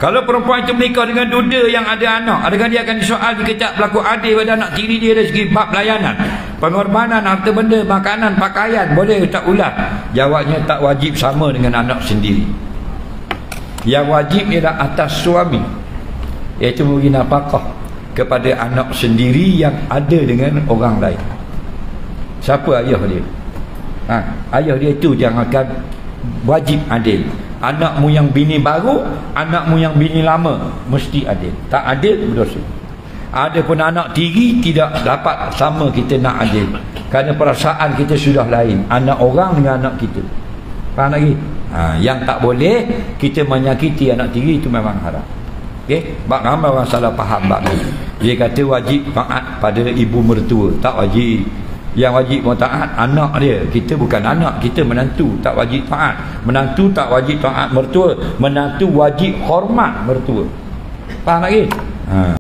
Kalau perempuan itu menikah dengan duda yang ada anak, adakah dia akan disoal, dikecap berlaku adil pada anak tiri dia dari segi bab layanan, pengorbanan, harta benda, makanan, pakaian, boleh tak ulas? Jawabnya tak wajib sama dengan anak sendiri. Yang wajib ialah atas suami, iaitu memberi nafkah kepada anak sendiri yang ada dengan orang lain. Siapa ayah dia? Ayah dia itu yang akan wajib adil. Anakmu yang bini baru, anakmu yang bini lama, mesti adil. Tak adil, berdosa. Ada pun anak tiri, tidak dapat sama kita nak adil, kerana perasaan kita sudah lain, anak orang dengan anak kita. Faham lagi? Yang tak boleh kita menyakiti anak tiri, itu memang haram. Okay? Bak ramai orang salah faham bab ni. Dia kata wajib taat pada ibu mertua. Tak wajib. Yang wajib taat anak dia. Kita bukan anak, kita menantu, tak wajib taat. Menantu tak wajib taat mertua, menantu wajib hormat mertua. Faham lagi?